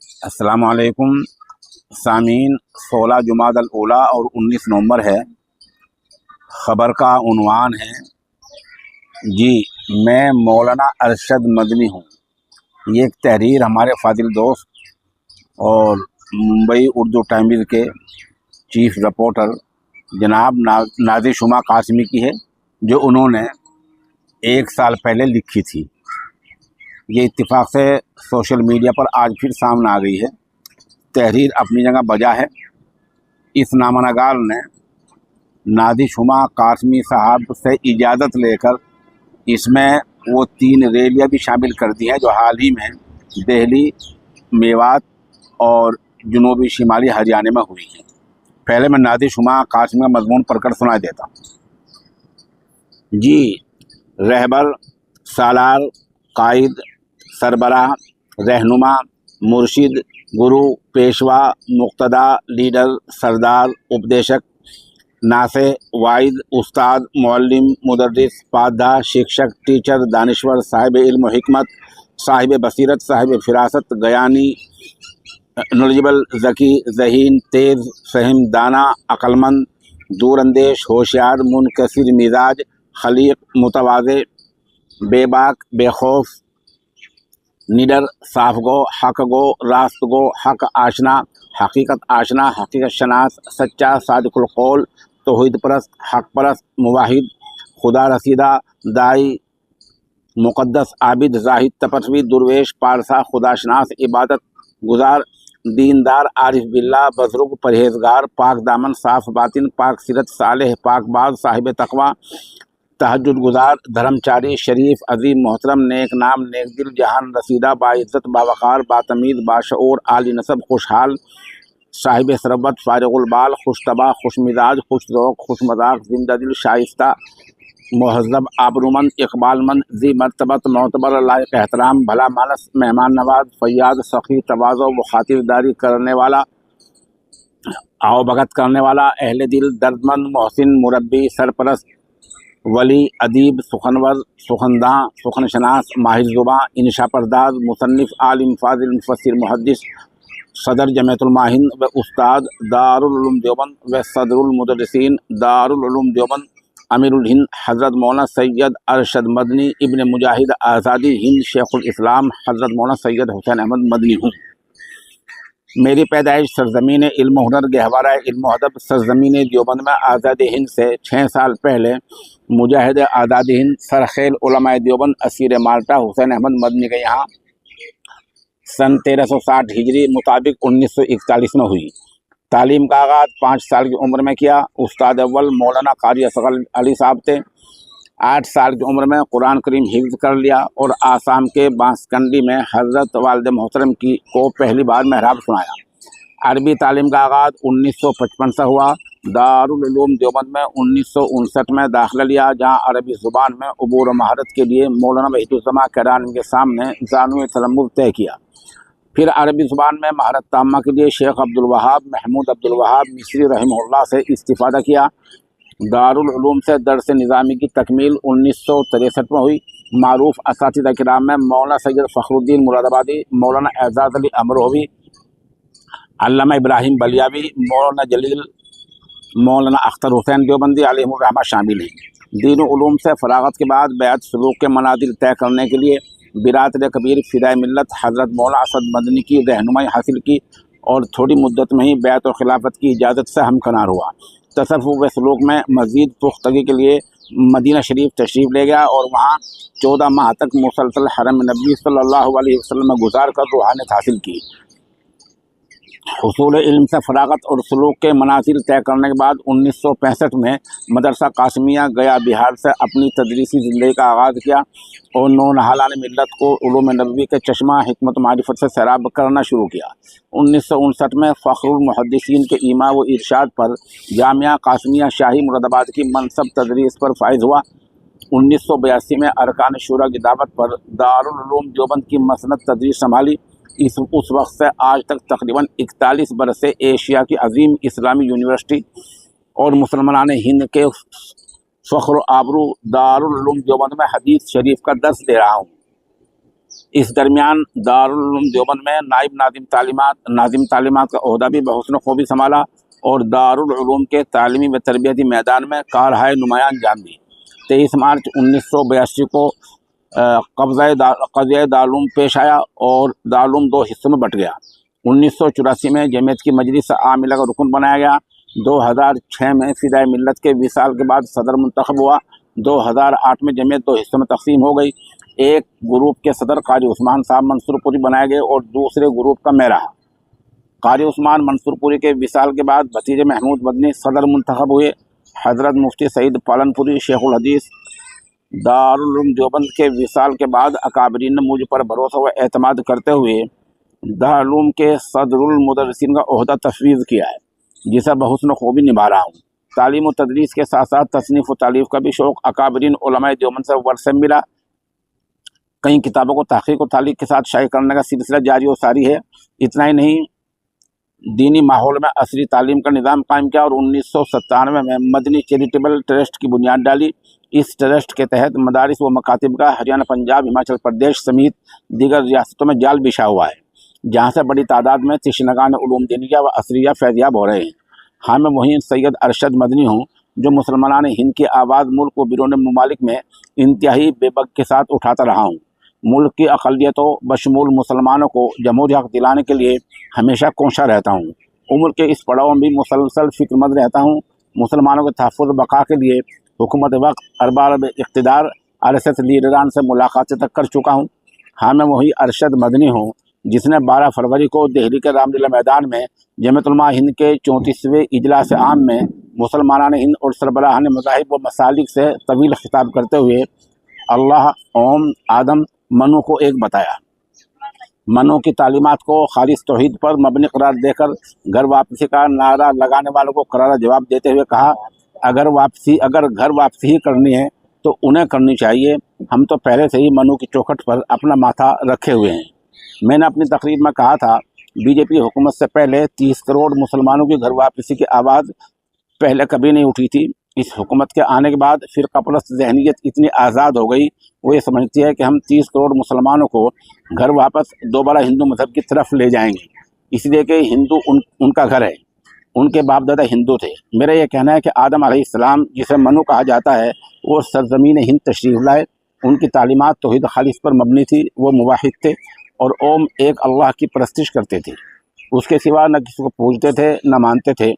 السلام علیکم سامعین، 16 جمادی الاولیٰ اور 19 نومبر ہے۔ خبر کا عنوان ہے جی میں مولانا ارشد مدنی ہوں۔ یہ ایک تحریر ہمارے فاضل دوست اور ممبئی اردو ٹائمز کے چیف رپورٹر جناب نازی شمع قاسمی کی ہے، جو انہوں نے 1 سال پہلے لکھی تھی۔ یہ اتفاق سے سوشل میڈیا پر آج پھر سامنے آ گئی ہے۔ تحریر اپنی جگہ بجا ہے۔ اس نامہ نگار نے نازی شمع قاسمی صاحب سے اجازت لے کر اس میں وہ 3 ریلیاں بھی شامل کر دی ہیں جو حال ہی میں دہلی، میوات اور جنوبی شمالی ہریانہ میں ہوئی ہیں۔ پہلے میں نازی شمع قاسمی کا مضمون پڑھ کر سنا دیتا ہوں۔ جی رہبر، سالار، قائد، سربراہ، رہنما، مرشد، گرو، پیشوا، مقتدا، لیڈر، سردار، اپدیشک، ناصح، واعظ، استاد، معلم، مدرس، پادھا، شکشک، ٹیچر، دانشور، صاحب علم و حکمت، صاحب بصیرت، صاحب فراست، گیانی، نالجبل، ذکی، ذہین، تیز فہم، دانا، عقلمند، دور اندیش، ہوشیار، منکسر مزاج، خلیق، متواضع، بے باک، بے خوف، نڈر، صاف گو، حق گو، راست گو، حق آشنا، حقیقت آشنا، حقیقت شناس، سچا، صادق القول، توحید پرست، حق پرست، مواحد، خدا رسیدہ، دائی، مقدس، عابد، زاہد، تپسوی، درویش، پارسا، خدا شناس، عبادت گزار، دیندار، عارف باللہ، بزرگ، پرہیزگار، پاک دامن، صاف باطن، پاک سیرت، صالح، پاک باز، صاحب تقوی، تہجد گزار، دھرمچاری، شریف، عظیم، محترم، نیک نام، نیک دل، جہان رسیدہ، باعزت، باوقار، باتمیز، باشعور، عالی نسب، خوشحال، صاحب ثروت، فارغ البال، خوش طبع، خوش مزاج، خوش ذوق، خوش مذاق، زندہ دل، شائستہ، مہذب، آبرومند، اقبال مند، ذی مرتبت، معتبر، لائق احترام، بھلا مانس، مہمان نواز، فیاض، سخی، تواضع و خاطرداری کرنے والا، آؤ بھگت کرنے والا، اہل دل، دردمند، محسن، مربی، سرپرست، ولی، ادیب، سخنور، سخنداں، سخن شناس، ماہر زباں، انشا پرداز، مصنف، عالم، فاضل، مفسر، محدث، صدر جمعیت الماہرین و استاد دارالعلوم دیوبند و صدر المدرسین دارالعلوم دیوبند امیر الہند حضرت مولانا سید ارشد مدنی ابن مجاہد آزادی ہند شیخ الاسلام حضرت مولانا سید حسین احمد مدنی ہوں۔ میری پیدائش سرزمین علم و ہنر، گہوارہ علم و ادب، سرزمین دیوبند میں آزاد ہند سے 6 سال پہلے مجاہد آزاد ہند، سرخیل علماء دیوبند، اسیر مالٹا حسین احمد مدنی کے یہاں سن 1360 ہجری مطابق 1941 میں ہوئی۔ تعلیم کا آغاز 5 سال کی عمر میں کیا۔ استاد اول مولانا قاری اصغر علی صاحب تھے۔ 8 سال کی عمر میں قرآن کریم حفظ کر لیا اور آسام کے بانسکنڈی میں حضرت والد محترم کو پہلی بار محراب سنایا۔ عربی تعلیم کا آغاز 1955 سے ہوا۔ دارالعلوم دیوبند میں 1959 میں داخلہ لیا، جہاں عربی زبان میں عبور و مہارت کے لیے مولانا وحید الزماں کرانی کے سامنے زانوِ تلمذ طے کیا۔ پھر عربی زبان میں مہارت تامہ کے لیے شیخ عبدالوہاب محمود عبدالوہاب مصری رحمہ اللہ سے استفادہ کیا۔ دارالعلوم سے درس نظامی کی تکمیل 1963 میں ہوئی۔ معروف اساتذہ کرام میں مولانا سید فخر الدین مراد آبادی، مولانا اعزاز علی امروہوی، علامہ ابراہیم بلیاوی، مولانا جلیل، مولانا اختر حسین دیوبندی علیہم الرحمہ شامل ہیں۔ دین و علوم سے فراغت کے بعد بیعت سلوک کے منازل طے کرنے کے لیے برادر کبیر فدائے ملت حضرت مولانا اسد مدنی کی رہنمائی حاصل کی اور تھوڑی مدت میں ہی بیعت و خلافت کی اجازت سے ہمکنار ہوا۔ تصوف و سلوک میں مزید پختگی کے لیے مدینہ شریف تشریف لے گیا اور وہاں 14 ماہ تک مسلسل حرم نبی صلی اللہ علیہ وسلم میں گزار کر روحانیت حاصل کی۔ حصول علم سے فراغت اور سلوک کے منازل طے کرنے کے بعد 1965 میں مدرسہ قاسمیہ گیا بہار سے اپنی تدریسی زندگی کا آغاز کیا اور نونہالان ملت کو علوم نبوی کے چشمہ حکمت و معرفت سے سیراب کرنا شروع کیا۔ 1959 میں فخر المحدثین کے ایما و ارشاد پر جامعہ قاسمیہ شاہی مراد آباد کی منصب تدریس پر فائز ہوا۔ 1982 میں ارکان شورا کی دعوت پر دارالعلوم دیوبند کی مسند تدریس سنبھالی۔ اس وقت سے آج تک تقریباً 41 برس سے ایشیا کی عظیم اسلامی یونیورسٹی اور مسلمانان ہند کے فخر و آبرو دارالعلوم دیوبند میں حدیث شریف کا درس دے رہا ہوں۔ اس درمیان دارالعلوم دیوبند میں نائب ناظم تعلیمات کا عہدہ بھی بحسن خوبی سنبھالا اور دارالعلوم کے تعلیمی و تربیتی میدان میں کارہائے نمایاں انجام دی۔ 23 مارچ 1982 کو قبضۂ دارالعلوم پیش آیا اور دارالعلوم 2 حصوں میں بٹ گیا۔ 1984 میں جمعیت کی مجلس عاملہ کا رکن بنایا گیا۔ 2006 میں فدائے ملت کے وصال کے بعد صدر منتخب ہوا۔ 2008 میں جمعیت 2 حصوں میں تقسیم ہو گئی۔ ایک گروپ کے صدر قاری عثمان صاحب منصور پوری بنائے گئے اور دوسرے گروپ کا میں رہا۔ قاری عثمان منصور پوری کے وصال کے بعد بھتیجے محمود مدنی صدر منتخب ہوئے۔ حضرت مفتی سعید پالن پوری شیخ الحدیث دارالعلوم دیوبند کے وصال کے بعد اکابرین نے مجھ پر بھروسہ و اعتماد کرتے ہوئے دارالعلوم کے صدر المدرسین کا عہدہ تفویض کیا ہے، جسے بحسن خوبی نبھا رہا ہوں۔ تعلیم و تدریس کے ساتھ ساتھ تصنیف و تالیف کا بھی شوق اکابرین علماء دیوبند سے ورثے ملا۔ کئی کتابوں کو تحقیق و تعلیق کے ساتھ شائع کرنے کا سلسلہ جاری و ساری ہے۔ اتنا ہی نہیں، دینی ماحول میں عصری تعلیم کا نظام قائم کیا اور 1997 میں مدنی چیریٹیبل ٹرسٹ کی بنیاد ڈالی۔ اس ٹرسٹ کے تحت مدارس و مکاتب کا ہریانہ، پنجاب، ہماچل پردیش سمیت دیگر ریاستوں میں جال بچھا ہوا ہے، جہاں سے بڑی تعداد میں تشنگان علوم دینیہ و عصریہ فیضیاب ہو رہے ہیں۔ ہاں، میں وہیں سید ارشد مدنی ہوں جو مسلمانان ہند کی آواز ملک و بیرون ممالک میں انتہائی بے بک کے ساتھ اٹھاتا رہا ہوں۔ ملک کی اقلیتوں بشمول مسلمانوں کو جمہوری حق دلانے کے لیے ہمیشہ کوشاں رہتا ہوں۔ عمر کے اس پڑاؤ میں بھی مسلسل فکر مند رہتا ہوں۔ مسلمانوں کے تحفظ و بقا کے لیے حکومت وقت، ارباب اقتدار، RSS لیڈران سے ملاقاتیں تک کر چکا ہوں۔ ہاں، میں وہی ارشد مدنی ہوں جس نے 12 فروری کو دہلی کے رام لیلا میدان میں جمعیت علماء ہند کے 34ویں اجلاس عام میں مسلمانان ہند اور سربراہان مذاہب و مسالک سے طویل خطاب کرتے ہوئے اللہ، اوم، آدم، منو کو ایک بتایا۔ منو کی تعلیمات کو خالص توحید پر مبنی قرار دے کر گھر واپسی کا نعرہ لگانے والوں کو کرارا جواب دیتے ہوئے کہا، اگر گھر واپسی ہی کرنی ہے تو انہیں کرنی چاہیے، ہم تو پہلے سے ہی منو کی چوکھٹ پر اپنا ماتھا رکھے ہوئے ہیں۔ میں نے اپنی تقریر میں کہا تھا، BJP حکومت سے پہلے 30 کروڑ مسلمانوں کی گھر واپسی کی آواز پہلے کبھی نہیں اٹھی تھی۔ اس حکومت کے آنے کے بعد فرقہ پرست ذہنیت اتنی آزاد ہو گئی، وہ یہ سمجھتی ہے کہ ہم 30 کروڑ مسلمانوں کو گھر واپس دوبارہ ہندو مذہب کی طرف لے جائیں گے، اس لیے کہ ہندو ان کا گھر ہے، ان کے باپ دادا ہندو تھے۔ میرا یہ کہنا ہے کہ آدم علیہ السلام، جسے منو کہا جاتا ہے، وہ سرزمین ہند تشریف لائے۔ ان کی تعلیمات توحید خالص پر مبنی تھی، وہ موحد تھے اور اوم ایک اللہ کی پرستش کرتے تھے، اس کے سوا نہ کسی کو پوجتے تھے نہ مانتے تھے۔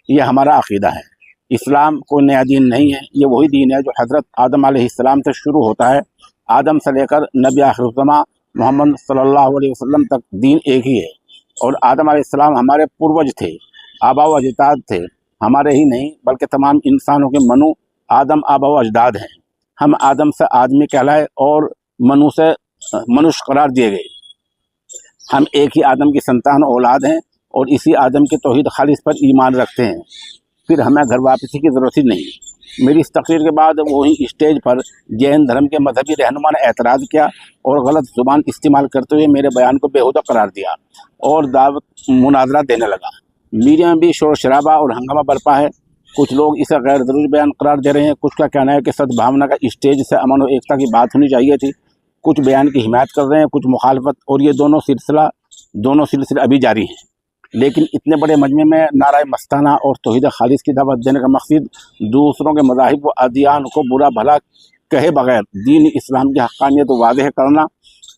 یہ ہمارا عقیدہ ہے۔ اسلام کوئی نیا دین نہیں ہے، یہ وہی دین ہے جو حضرت آدم علیہ السلام سے شروع ہوتا ہے۔ آدم سے لے کر نبی آخر الزماں محمد صلی اللہ علیہ وسلم تک دین ایک ہی ہے، اور آدم علیہ السلام ہمارے پروج تھے، آبا و اجداد تھے، ہمارے ہی نہیں بلکہ تمام انسانوں کے منو آدم آبا و اجداد ہیں۔ ہم آدم سے آدمی کہلائے اور منو سے منش قرار دیے گئے۔ ہم ایک ہی آدم کی سنتان اولاد ہیں اور اسی آدم کی توحید خالص پر ایمان رکھتے ہیں، پھر ہمیں گھر واپسی کی ضرورت ہی نہیں۔ میری اس تقریر کے بعد وہی اسٹیج پر جین دھرم کے مذہبی رہنما نے اعتراض کیا اور غلط زبان استعمال کرتے ہوئے میرے بیان کو بےہودہ قرار دیا اور دعوت مناظرہ دینے لگا۔ میڈیا میں بھی شور شرابہ اور ہنگامہ برپا ہے۔ کچھ لوگ اسے غیر ضروری بیان قرار دے رہے ہیں، کچھ کا کہنا ہے کہ سدبھاونا کا اسٹیج سے امن و ایکتا کی بات ہونی چاہیے تھی، کچھ بیان کی حمایت کر رہے ہیں، کچھ مخالفت، اور یہ دونوں سلسلے ابھی جاری ہیں۔ لیکن اتنے بڑے مجمع میں نعرہ مستانہ اور توحید خالص کی دعوت دینے کا مقصد دوسروں کے مذاہب و ادیان کو برا بھلا کہے بغیر دین اسلام کی حقانیت واضح کرنا،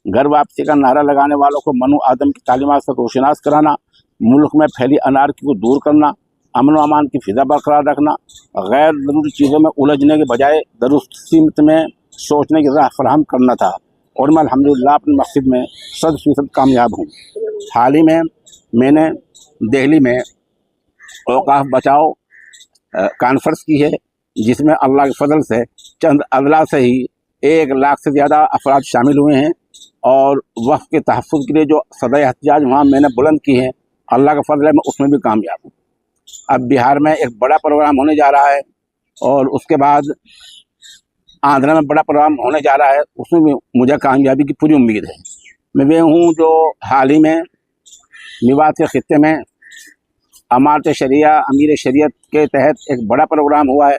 گھر واپسی کا نعرہ لگانے والوں کو منو آدم کی تعلیمات سے روشناس کرانا، ملک میں پھیلی انارکی کو دور کرنا، امن و امان کی فضا برقرار رکھنا، غیر ضروری چیزوں میں الجھنے کے بجائے درست سمت میں سوچنے کی راہ فراہم کرنا تھا، اور میں الحمدللہ اپنے مقصد میں 100% کامیاب ہوں۔ حال ہی میں نے دہلی میں اوقاف بچاؤ کانفرنس کی ہے، جس میں اللہ کے فضل سے چند اضلاع سے ہی 1 لاکھ سے زیادہ افراد شامل ہوئے ہیں، اور وقف کے تحفظ کے لیے جو صدائے احتجاج وہاں میں نے بلند کی ہیں، اللہ کا فضل ہے میں اس میں بھی کامیاب ہوں۔ اب بہار میں ایک بڑا پروگرام ہونے جا رہا ہے، اور اس کے بعد آندھرا میں بڑا پروگرام ہونے جا رہا ہے، اس میں بھی مجھے کامیابی کی پوری امید ہے۔ میں وہ ہوں جو حال ہی میں میوات کے خطے میں امارت شریعہ امیر شریعت کے تحت ایک بڑا پروگرام ہوا ہے،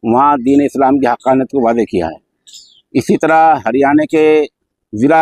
وہاں دین اسلام کی حقانیت کو واضح کیا ہے۔ اسی طرح ہریانہ کے ضلع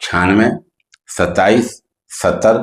96 27 70